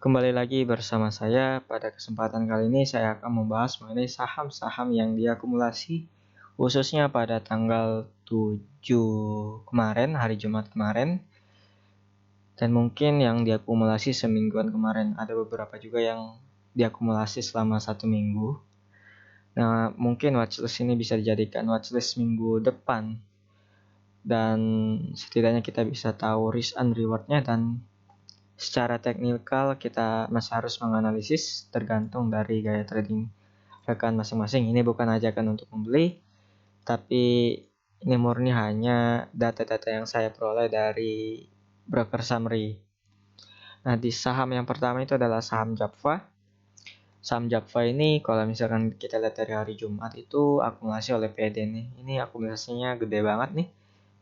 Kembali lagi bersama saya. Pada kesempatan kali ini saya akan membahas mengenai saham-saham yang diakumulasi khususnya pada tanggal 7 kemarin, hari Jumat kemarin, dan mungkin yang diakumulasi semingguan kemarin. Ada beberapa juga yang diakumulasi selama 1 minggu. Nah, mungkin watchlist ini bisa dijadikan watchlist minggu depan, dan setidaknya kita bisa tahu risk and reward-nya, dan secara teknikal kita masih harus menganalisis tergantung dari gaya trading rekan masing-masing. Ini bukan ajakan untuk membeli, tapi ini murni hanya data-data yang saya peroleh dari broker summary. Nah, di saham yang pertama itu adalah saham Japfa. Saham Japfa ini kalau misalkan kita lihat dari hari Jumat itu akumulasi oleh PD nih. Ini akumulasinya gede banget nih,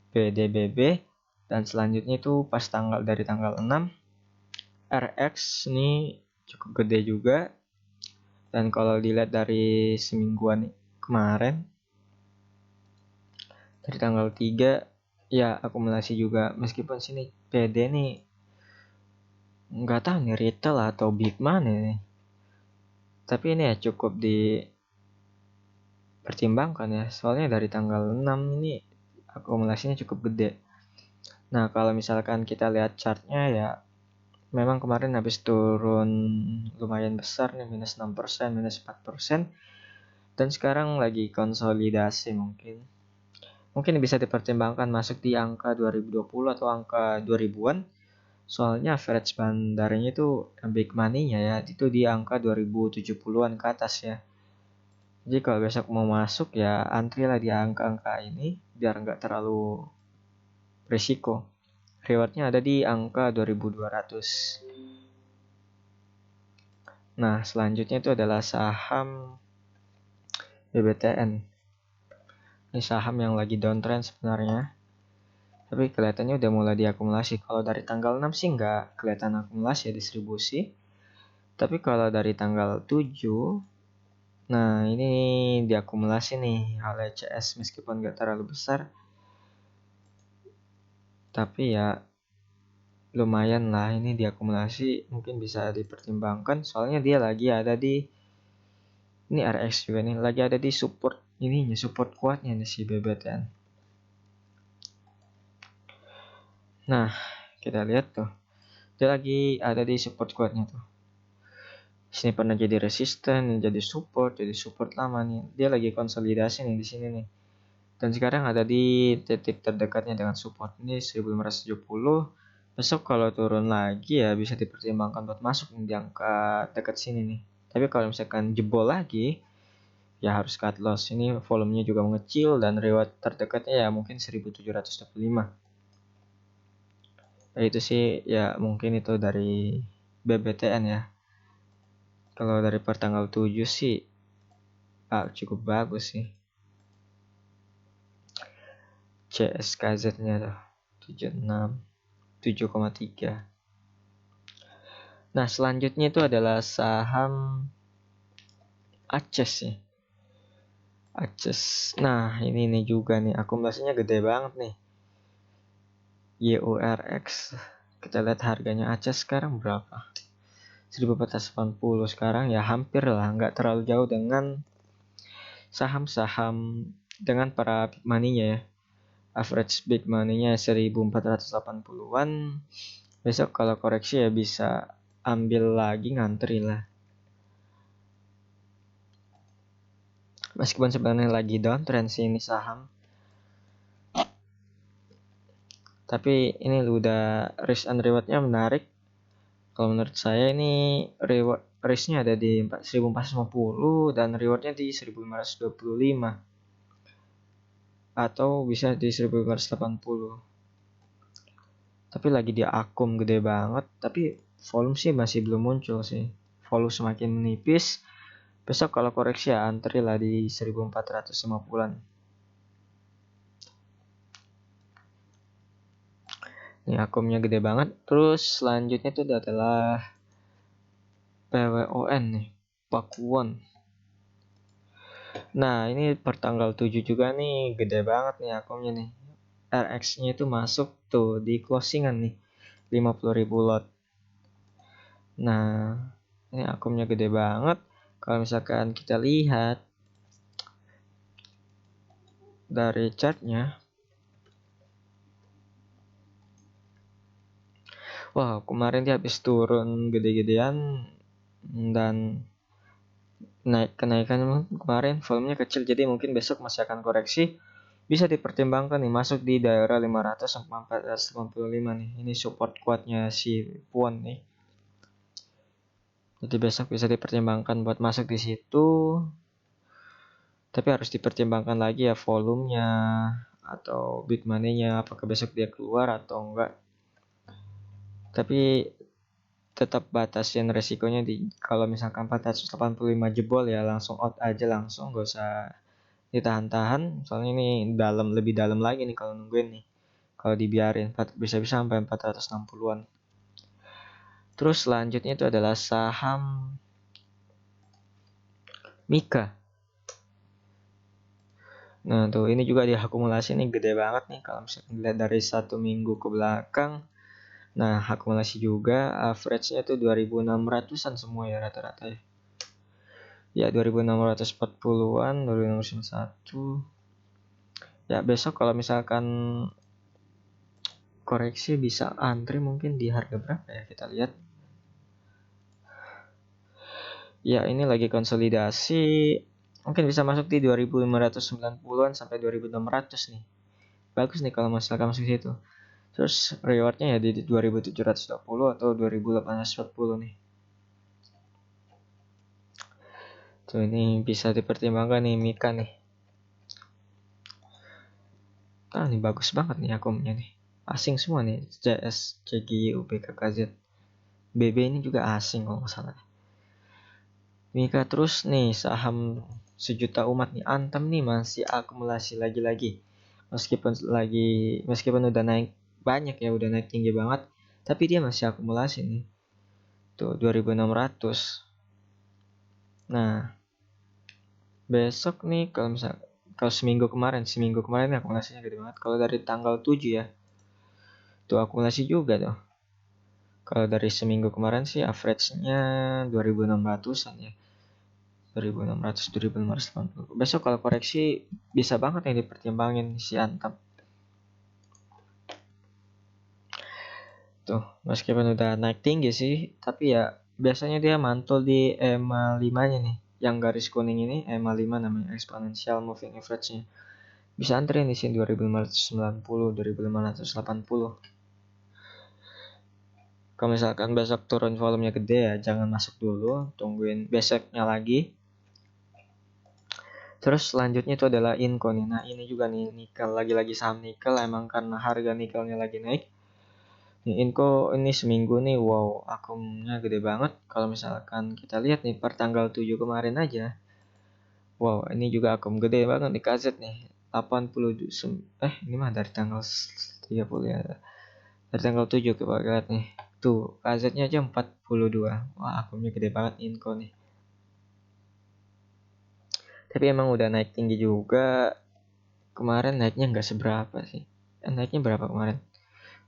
PDBB. Dan selanjutnya itu pas dari tanggal 6 RX ini cukup gede juga. Dan kalau dilihat dari semingguan kemarin, dari tanggal 3 ya akumulasi juga. Meskipun sini PD nih nggak tahu nih retail atau big man ini, tapi ini ya cukup dipertimbangkan ya, soalnya dari tanggal 6 ini akumulasinya cukup gede. Nah, kalau misalkan kita lihat chartnya ya, memang kemarin habis turun lumayan besar nih, minus 6%, minus 4%, dan sekarang lagi konsolidasi. Mungkin bisa dipertimbangkan masuk di angka 2020 atau angka 2000-an. Soalnya average bandarnya itu big money-nya ya, itu di angka 2070-an ke atas ya. Jadi kalau besok mau masuk ya antrilah di angka-angka ini biar nggak terlalu risiko. Rewardnya ada di angka 2200. Nah, selanjutnya itu adalah saham BBTN. Ini saham yang lagi downtrend sebenarnya, tapi kelihatannya udah mulai diakumulasi. Kalau dari tanggal 6 sih nggak kelihatan akumulasi ya, distribusi. Tapi kalau dari tanggal 7, nah ini diakumulasi nih oleh CS, meskipun nggak terlalu besar, tapi ya lumayan lah ini diakumulasi. Mungkin bisa dipertimbangkan, soalnya dia lagi ada di, ini RX juga nih, lagi ada di support ininya, support kuatnya nih si BBTN. Nah, kita lihat tuh, dia lagi ada di support kuatnya tuh. Sini pernah jadi resisten, jadi support lama nih. Dia lagi konsolidasi nih di sini nih. Dan sekarang ada di titik terdekatnya dengan support ini 1570. Besok kalau turun lagi ya bisa dipertimbangkan buat masuk nih di angka dekat sini nih. Tapi kalau misalkan jebol lagi ya harus cut loss. Ini volumenya juga mengecil dan reward terdekatnya ya mungkin 1725. Nah, itu sih ya, mungkin itu dari BBTN ya. Kalau dari pertanggal 7 sih cukup bagus sih. CSKZ-nya tuh 7,3. Nah, selanjutnya itu adalah saham Aces ya. Aces. Nah, ini nih juga nih akumulasinya gede banget nih. YURX. Kita lihat harganya Aces sekarang berapa? 1480 sekarang ya, hampir lah, nggak terlalu jauh dengan saham-saham dengan para big money-nya ya. Average big money-nya 1480-an. Besok kalau koreksi ya bisa ambil lagi, ngantri lah. Meskipun sebenarnya lagi downtrend sih ini saham, tapi ini udah risk and reward-nya menarik. Kalau menurut saya ini reward risk-nya ada di 1450 dan reward-nya di 1525 atau bisa di 1580. Tapi lagi di akum gede banget, tapi volume sih masih belum muncul sih. Volume semakin menipis. Besok kalau koreksi ya antri lah di 1450-an. Ini akumnya gede banget. Terus selanjutnya itu adalah PWON nih, Pakuwon. Nah, ini per tanggal 7 juga nih, gede banget nih akumnya nih. RX-nya itu masuk tuh di closingan nih, 50.000 lot. Nah, ini akumnya gede banget. Kalau misalkan kita lihat dari chartnya, wah kemarin dia habis turun gede-gedean dan kenaikan kemarin volumenya kecil, jadi mungkin besok masih akan koreksi. Bisa dipertimbangkan nih masuk di daerah 500 sampai 485 nih. Ini support kuatnya si Puan nih. Jadi besok bisa dipertimbangkan buat masuk di situ. Tapi harus dipertimbangkan lagi ya volumenya atau big money-nya, apakah besok dia keluar atau enggak. Tapi tetap batasin resikonya di kalau misalkan 485 jebol ya langsung out aja, langsung gak usah ditahan-tahan, soalnya ini lebih dalam lagi nih kalau nungguin nih. Kalau dibiarin bisa-bisa sampai 460-an. Terus selanjutnya itu adalah saham Mika. Nah tuh ini juga diakumulasi nih gede banget nih kalau misalnya dilihat dari 1 minggu ke belakang. Nah akumulasi juga average-nya tuh 2600-an semua ya rata-rata ya. Ya 2640-an, 2601. Ya besok kalau misalkan koreksi bisa antri mungkin di harga berapa ya, kita lihat. Ya ini lagi konsolidasi, mungkin bisa masuk di 2590-an sampai 2600 nih. Bagus nih kalau misalkan masuk situ. Terus rewardnya ya di 2720 atau 2840 nih. Tuh ini bisa dipertimbangkan nih Mika nih. Ah ini bagus banget nih akumnya nih. Asing semua nih, CS, CGI, UBK, KZ. BB ini juga asing kalau nggak salah. Mika terus nih saham sejuta umat nih, Anthem nih masih akumulasi lagi-lagi. Meskipun udah naik banyak ya, udah naik tinggi banget, tapi dia masih akumulasi nih. Tuh 2600. Nah, besok nih kalau seminggu kemarin akumulasinya gede banget. Kalau dari tanggal 7 ya, tuh akumulasi juga tuh. Kalau dari seminggu kemarin sih average-nya 2600-an ya. 2600, 2580. Besok kalau koreksi bisa banget yang dipertimbangin si Anthem. Tuh, meskipun udah naik tinggi sih, tapi ya biasanya dia mantul di EMA 5-nya nih. Yang garis kuning ini EMA 5 namanya, exponential moving average-nya. Bisa antri di sini 2590, 2580. Kalau misalkan besok turun volumenya gede ya jangan masuk dulu, tungguin besoknya lagi. Terus selanjutnya itu adalah Inco nih. Nah ini juga nih nikel, lagi-lagi saham nikel, emang karena harga nikelnya lagi naik. Nih Inco ini seminggu nih wow akumnya gede banget. Kalau misalkan kita lihat nih per tanggal 7 kemarin aja. Wow ini juga akum gede banget nih KZ nih. 80 ini mah dari tanggal 30 ya. Dari tanggal 7 kita lihat nih. Tuh KZ-nya aja 42. Wah akumnya gede banget Inco nih. Tapi emang udah naik tinggi juga. Kemarin naiknya nggak seberapa sih. Naiknya berapa kemarin?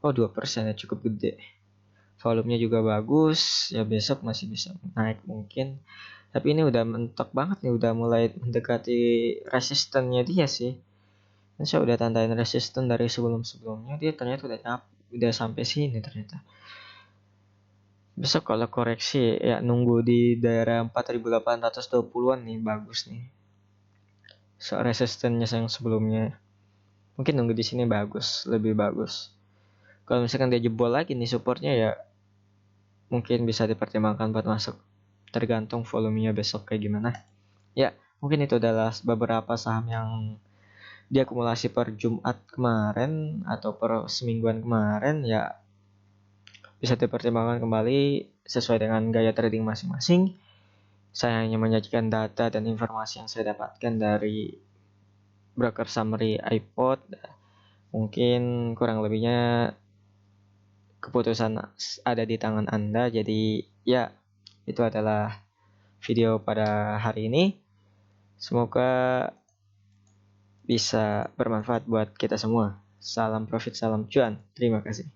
Oh 2% ya, cukup gede. Volumenya juga bagus. Ya besok masih bisa naik mungkin. Tapi ini udah mentok banget nih. Udah mulai mendekati resistennya dia sih. Dan saya udah tandain resisten dari sebelum-sebelumnya. Dia ternyata udah sampai sini ternyata. Besok kalau koreksi ya nunggu di daerah 4820-an nih, bagus nih. So resistennya yang sebelumnya. Mungkin nunggu di sini bagus, lebih bagus. Kalau misalkan dia jebol lagi nih supportnya ya mungkin bisa dipertimbangkan buat masuk. Tergantung volumenya besok kayak gimana. Ya, mungkin itu adalah beberapa saham yang diakumulasi per Jumat kemarin atau per semingguan kemarin ya bisa dipertimbangkan kembali sesuai dengan gaya trading masing-masing. Saya hanya menyajikan data dan informasi yang saya dapatkan dari broker summary iPod. Mungkin kurang lebihnya keputusan ada di tangan Anda. Jadi ya itu adalah video pada hari ini. Semoga bisa bermanfaat buat kita semua. Salam profit, salam cuan. Terima kasih.